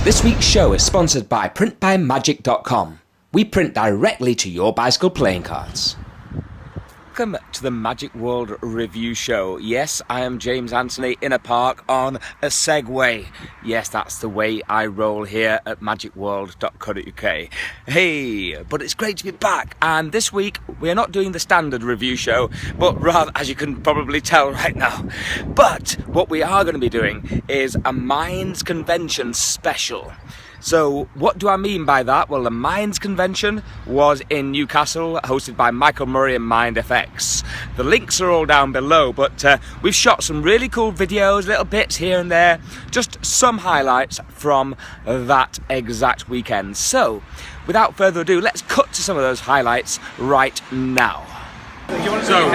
This week's show is sponsored by printbymagic.com. We print directly to your bicycle playing cards. Welcome to the Magic World Review Show. Yes, I am James Anthony in a park on a Segway. Yes, that's the way I roll here at magicworld.co.uk. Hey, but it's great to be back. And this week, we're not doing the standard review show, but rather, as you can probably tell right now. But what we are going to be doing is a Minds Convention special. So what do I mean by that? Well, the Minds Convention was in Newcastle, hosted by Michael Murray and MINDFX. The links are all down below, but we've shot some really cool videos, little bits here and there, just some highlights from that exact weekend. So, without further ado, let's cut to some of those highlights right now. So,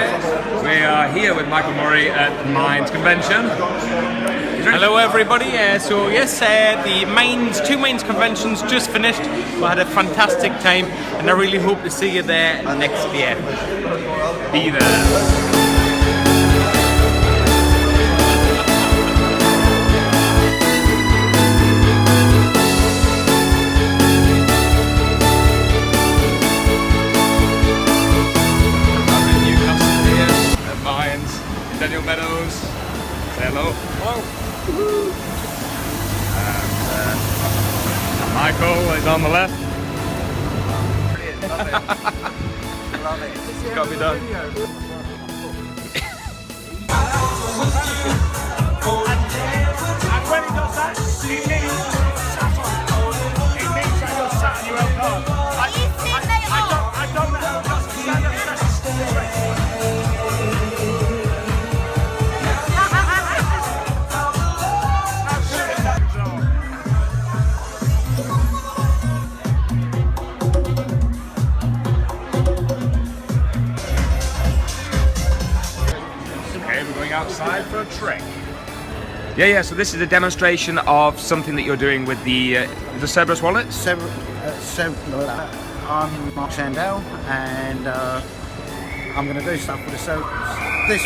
we are here with Michael Murray at the Minds Convention. Hello everybody, so yes, the 2MINDS convention's just finished. We had a fantastic time and I really hope to see you there next year. Be there. Meadows. Say hello. Hello. And Michael is on the left. Brilliant, love it. Love it. It's got to be done. And when he does that, he means that you're sat on your own card. I don't know how to stand up. Outside for a trek. Yeah, so this is a demonstration of something that you're doing with the Cerberus wallet? I'm Mark Shandell and I'm going to do stuff with this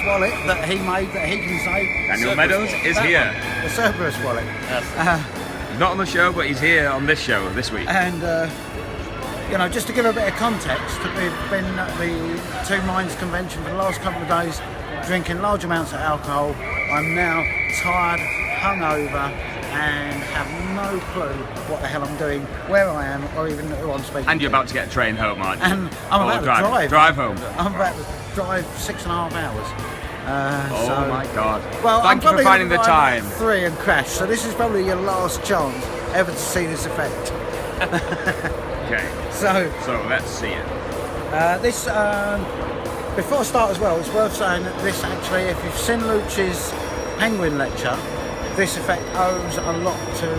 wallet that he made that he can say. Daniel Meadows is here. The Cerberus wallet. Yes. He's not on the show, but he's here on this show this week. And you know, just to give a bit of context, we've been at the 2MINDS convention for the last couple of days, drinking large amounts of alcohol. I'm now tired, hungover, and have no clue what the hell I'm doing, where I am, or even who I'm speaking to. And you're about to get a train home, aren't you? And I'm about to drive home. I'm about to drive 6.5 hours. Oh my God. Well, Thank you for finding the time. 3 and crash, so this is probably your last chance ever to see this effect. Okay. So let's see it. Before I start as well, it's worth saying that this actually, if you've seen Luch's Penguin lecture, this effect owes a lot to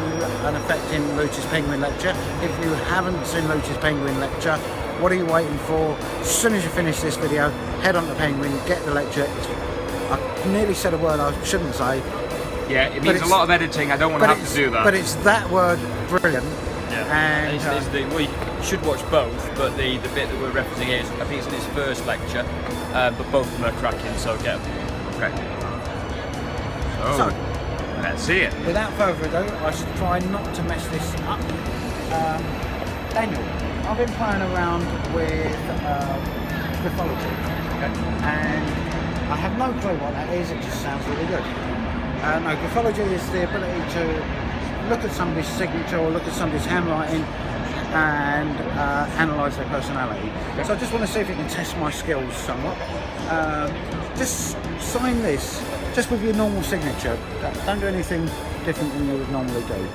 an effect in Luch's Penguin lecture. If you haven't seen Luch's Penguin lecture, what are you waiting for? As soon as you finish this video, head on to Penguin, get the lecture. I nearly said a word I shouldn't say. Yeah, it means a lot of editing. I don't want to have to do that. But it's that word, brilliant. Yeah. And we should watch both, but the bit that we're referencing here is, I think it's in his first lecture, but both of them are cracking, so get them. Okay. So, let's see it. Without further ado, I should try not to mess this up. Daniel, I've been playing around with graphology, and I have no clue what that is, it just sounds really good. No, graphology is the ability to look at somebody's signature or look at somebody's handwriting and analyse their personality. Okay. So I just want to see if it can test my skills somewhat. Just sign this, just with your normal signature. Don't do anything different than you would normally do.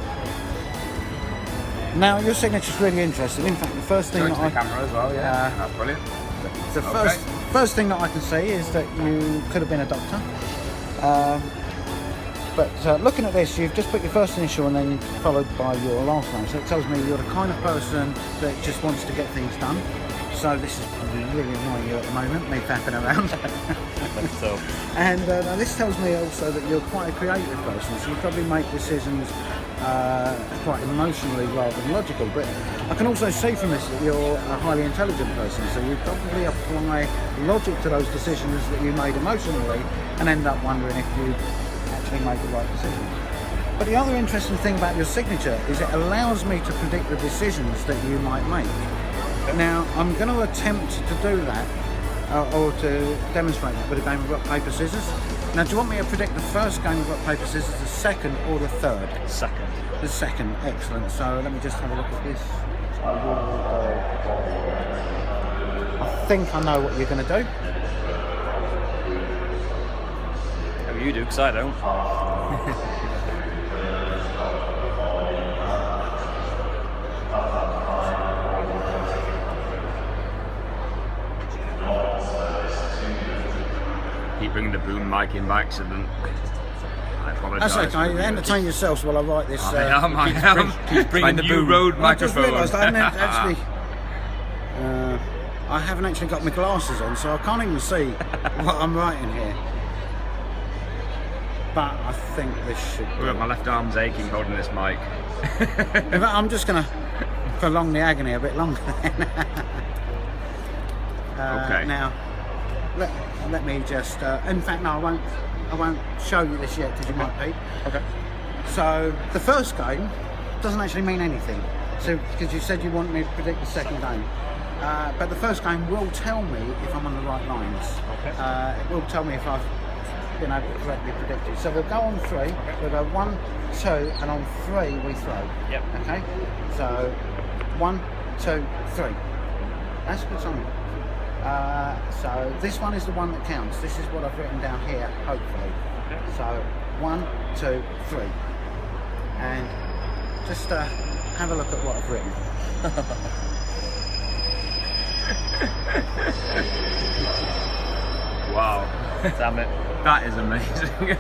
Now your signature's really interesting. In fact, the first thing that the camera as well, yeah. That's brilliant. The first thing that I can see is that you could have been a doctor. But looking at this, you've just put your first initial and then followed by your last name. So it tells me you're the kind of person that just wants to get things done. So this is probably really annoying you at the moment, me faffing around. So. And this tells me also that you're quite a creative person, so you probably make decisions quite emotionally rather than logical. But I can also see from this that you're a highly intelligent person, so you probably apply logic to those decisions that you made emotionally and end up wondering if you actually made the right decision. But the other interesting thing about your signature is it allows me to predict the decisions that you might make. Now, I'm going to attempt to do that, or to demonstrate that with a game of rock, paper, scissors. Now, do you want me to predict the first game of rock, paper, scissors, the second, or the third? Second. The second, excellent. So let me just have a look at this. I think I know what you're going to do. Oh, you do, because I don't. Keep bringing the boom mic in by accident. I apologise. That's okay. Entertain yourselves while I write this. I am. Keep bringing My the new boom. Rode I just microphone. realised I haven't actually. I haven't actually got my glasses on, so I can't even see what I'm writing here. But I think this should be. My left arm's aching holding this mic. In fact, I'm just going to prolong the agony a bit longer. Okay. Now, let me just. In fact, no, I won't show you this yet because you might peek. Okay. So the first game doesn't actually mean anything. So because you said you want me to predict the second game, but the first game will tell me if I'm on the right lines. Okay. It will tell me if I've been able to correctly predict it. So we'll go on 3. We'll go 1, 2, and on 3 we throw. Yep. Okay. So 1, 2, 3. That's a good sign. So this one is the one that counts. This is what I've written down here, hopefully. Okay. So 1, 2, 3, and just have a look at what I've written. Wow. Damn it. That is amazing.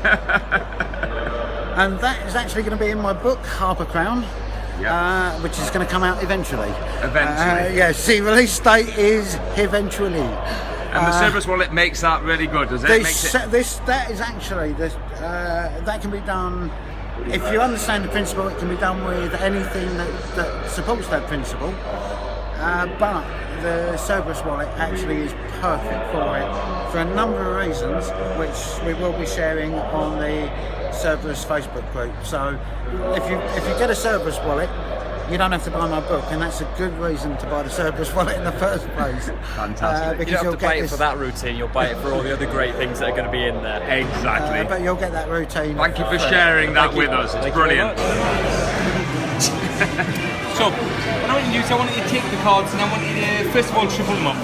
And that is actually going to be in my book, Harper Crown, which is going to come out eventually. Eventually. Yeah, see, release date is eventually. And the Cerberus wallet makes that really good, does it? That is actually that can be done. If you understand the principle, it can be done with anything that supports that principle. But the Cerberus wallet actually is perfect for it for a number of reasons, which we will be sharing on the Cerberus Facebook group. So if you get a Cerberus wallet, you don't have to buy my book, and that's a good reason to buy the Cerberus wallet in the first place. Fantastic. Because You don't you'll have to buy get it this, for that routine, you'll buy it for all the other great things that are going to be in there. Exactly. but you'll get that routine. Thank you for sharing that with us. It's Thank you very brilliant. much. So, what I want you to do is I want you to take the cards and I want you to first of all shuffle them up.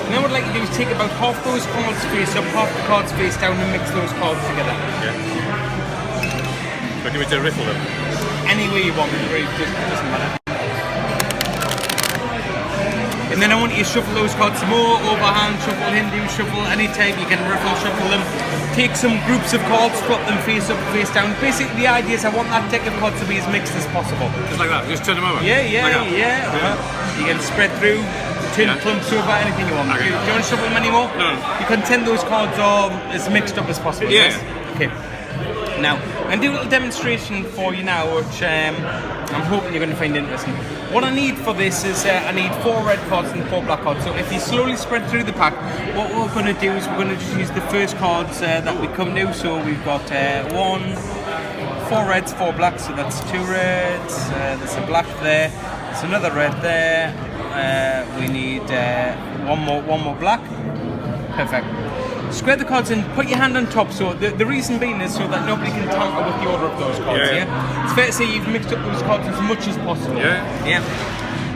And then what I'd like you to do is take about half those cards face up, half the cards face down, and mix those cards together. So do we to riffle them? Any way you want, it really doesn't matter. And then I want you to shuffle those cards some more, overhand shuffle, Hindu shuffle, any type, you can riffle shuffle them. Take some groups of cards, flip them face up, face down. Basically the idea is I want that deck of cards to be as mixed as possible. Just like that, just turn them over. Yeah. Uh-huh. You can spread through, turn clumps over, anything you want. Okay. Do you want to shuffle them anymore? No. You can tend those cards are as mixed up as possible. Yeah. Yes? Okay. Now, I'm going to do a little demonstration for you now, which I'm hoping you're going to find interesting. What I need for this is I need 4 red cards and 4 black cards. So if you slowly spread through the pack, what we're going to do is we're going to just use the first cards that we come to. So we've got 4 reds, 4 blacks. So that's 2 reds. There's a black there. There's another red there. We need one more black. Perfect. Square the cards and put your hand on top. So the reason being is so that nobody can tamper with the order of those cards. Yeah. It's fair to say you've mixed up those cards as much as possible. Yeah.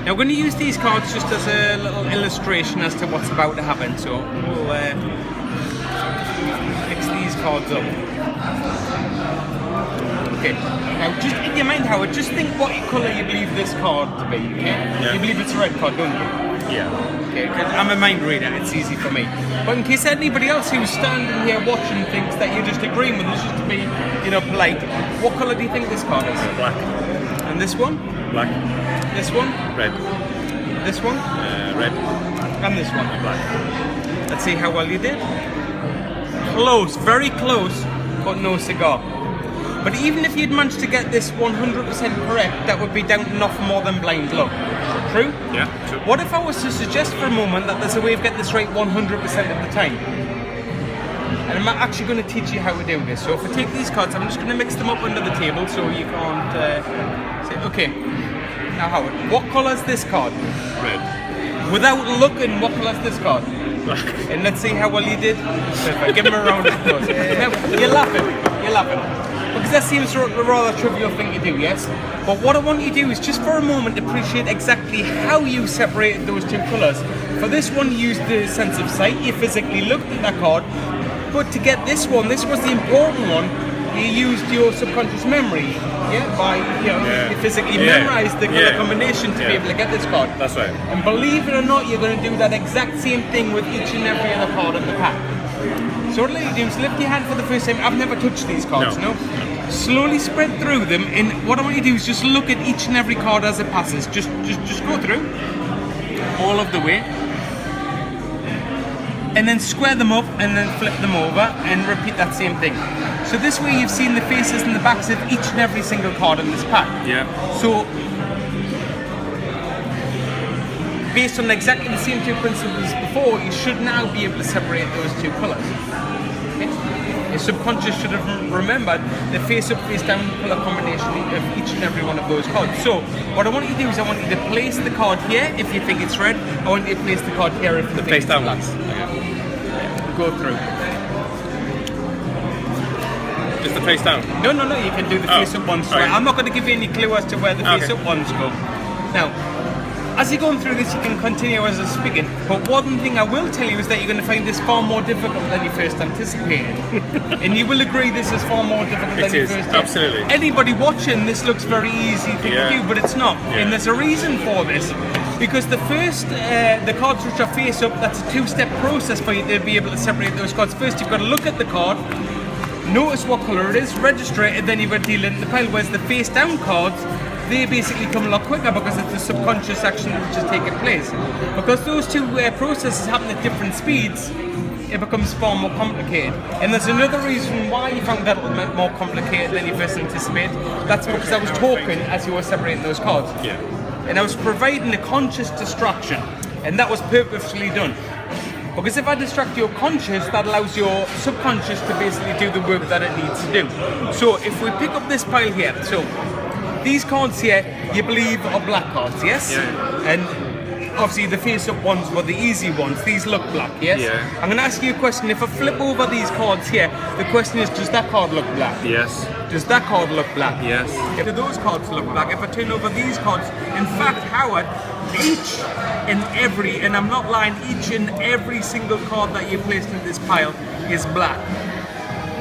Now we're going to use these cards just as a little illustration as to what's about to happen. So we'll mix these cards up. Okay. Now just in your mind, Howard, just think what colour you believe this card to be. Okay. Yeah. You believe it's a red card, don't you? Yeah. Okay, 'cause I'm a mind reader, it's easy for me. But in case anybody else who's standing here watching thinks that you're just agreeing with us just to be, polite, what colour do you think this card is? Black. And this one? Black. This one? Red. This one? Red. And this one? Black. Let's see how well you did. Close, very close, but no cigar. But even if you'd managed to get this 100% correct, that would be down to nothing more than blind luck. True? Yeah, true. What if I was to suggest for a moment that there's a way of getting this right 100% of the time? And I'm actually going to teach you how to do this. So if I take these cards, I'm just going to mix them up under the table so you can't say, okay. Now Howard, what colour is this card? Red. Without looking, what colour is this card? Black. And let's see how well you did. Perfect. Give him a round of applause. Now, you're laughing. Because that seems a rather trivial thing to do, yes? But what I want you to do is just for a moment appreciate exactly how you separated those two colours. For this one, you used the sense of sight. You physically looked at that card. But to get this one, this was the important one, you used your subconscious memory. Yeah, by you physically memorised the colour combination to be able to get this card. That's right. And believe it or not, you're going to do that exact same thing with each and every other card in the pack. So what you do is lift your hand for the first time. I've never touched these cards, no? Slowly spread through them, and what I want you to do is just look at each and every card as it passes. Just go through all of the way, and then square them up, and then flip them over, and repeat that same thing. So this way, you've seen the faces and the backs of each and every single card in this pack. Yeah. So, based on exactly the same two principles before, you should now be able to separate those two colours. Your subconscious should have remembered the face up, face down colour combination of each and every one of those cards. So, what I want you to do is I want you to place the card here if you think it's red. I want you to place the card here if you think Face it's down black. ones. Go through. Just the face down. No, you can do the face up ones. Okay. I'm not going to give you any clue as to where the face up ones go. Now, as you're going through this, you can continue as I'm speaking. But one thing I will tell you is that you're going to find this far more difficult than you first anticipated. And you will agree this is far more difficult than you first did. Absolutely. Anybody watching, this looks very easy thing to do, but it's not. Yeah. And there's a reason for this. Because the first, the cards which are face up, that's a two-step process for you to be able to separate those cards. First, you've got to look at the card, notice what colour it is, register it, and then you've got to deal it in the pile. Whereas the face down cards, they basically come a lot quicker because it's the subconscious action which is taking place. Because those two processes happen at different speeds, it becomes far more complicated. And there's another reason why you found that a little bit more complicated than you first anticipated. That's because I was talking as you were separating those cards. Yeah. And I was providing a conscious distraction, and that was purposefully done. Because if I distract your conscious, that allows your subconscious to basically do the work that it needs to do. So if we pick up this pile here, so these cards here, you believe are black cards, yes? Yeah. And obviously the face-up ones were the easy ones. These look black, yes? Yeah. I'm going to ask you a question. If I flip over these cards here, the question is, does that card look black? Yes. Does that card look black? Yes. Do those cards look black? If I turn over these cards, in fact, Howard, each and every, and I'm not lying, each and every single card that you placed in this pile is black.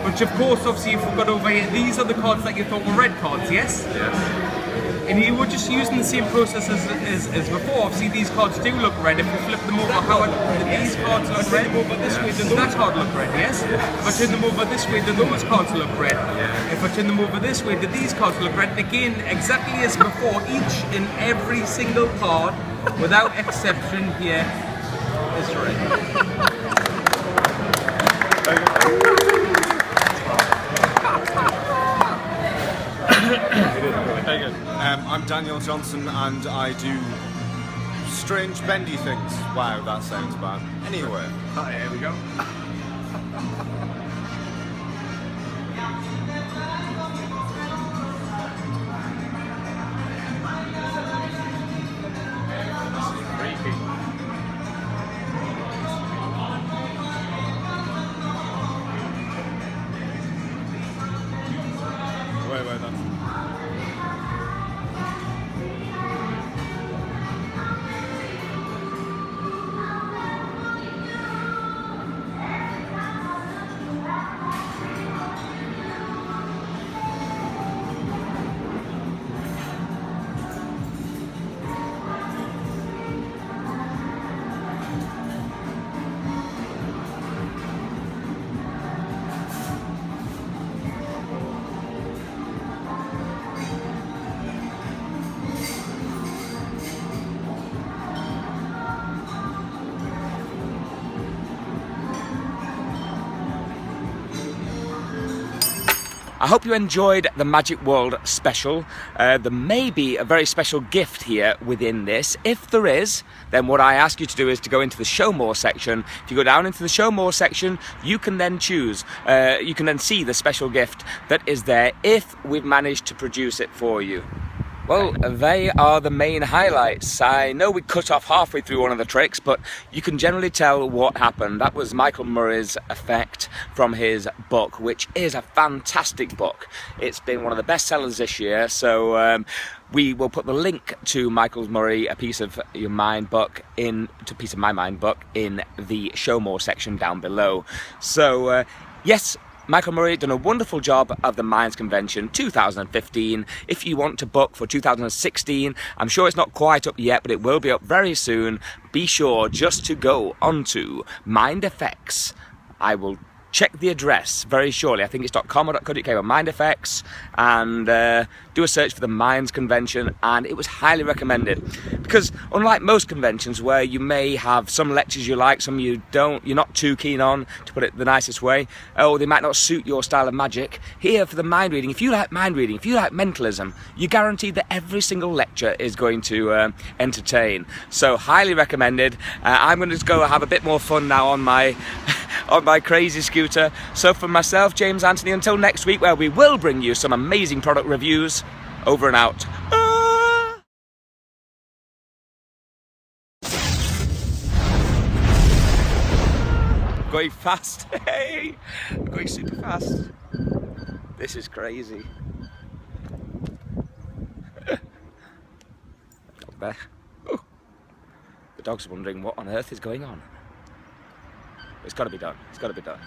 Which of course, obviously, if we've got over here, these are the cards that you thought were red cards, yes? Yes. And you were just using the same process as before. Obviously, these cards do look red. If we flip them over, Howard, these cards look red. Over this way, does that card look red? Yes. If I turn them over this way, do those cards look red? If I turn them over this way, do these cards look red? And again, exactly as before, each and every single card, without exception, here is red. I'm Daniel Johnson and I do strange bendy things. Wow, that sounds bad. Anyway. Here we go. Wait, that's... I hope you enjoyed the Magic World special. There may be a very special gift here within this. If there is, then what I ask you to do is to go into the Show More section. If you go down into the Show More section, you can then choose, you can then see the special gift that is there if we've managed to produce it for you. Well, they are the main highlights. I know we cut off halfway through one of the tricks, but you can generally tell what happened. That was Michael Murray's effect from his book, which is a fantastic book. It's been one of the best sellers this year, so we will put the link to Michael Murray, A Piece of Your Mind book, Piece of My Mind book, in the Show More section down below. So, yes, Michael Murray done a wonderful job of the Minds Convention 2015. If you want to book for 2016, I'm sure it's not quite up yet, but it will be up very soon. Be sure just to go onto MINDFX. I will check the address very shortly. I think it's .com or .co.uk, or MINDFX, and do a search for the Minds Convention, and it was highly recommended. Because unlike most conventions where you may have some lectures you like, some you don't, you're not too keen on, to put it the nicest way, or they might not suit your style of magic, here for the mind reading, if you like mind reading, if you like mentalism, you're guaranteed that every single lecture is going to entertain. So highly recommended. I'm going to just go have a bit more fun now on my on my crazy scooter. So for myself, James Anthony, until next week, where we will bring you some amazing product reviews, over and out. Going fast, hey! Going super fast. This is crazy. Dog there. Oh. The dog's wondering what on earth is going on. It's got to be done. It's got to be done.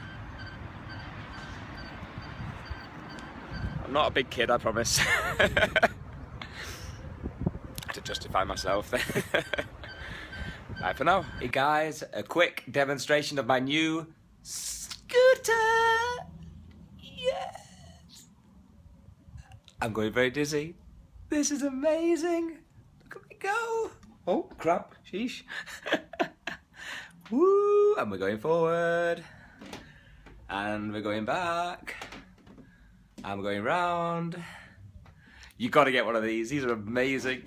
I'm not a big kid, I promise. I had to justify myself there. Bye for now. Hey guys, a quick demonstration of my new scooter. Yes. I'm going very dizzy. This is amazing. Look at me go. Oh, crap. Sheesh. Woo! And we're going forward. And we're going back. And we're going round. You got to get one of these. These are amazing.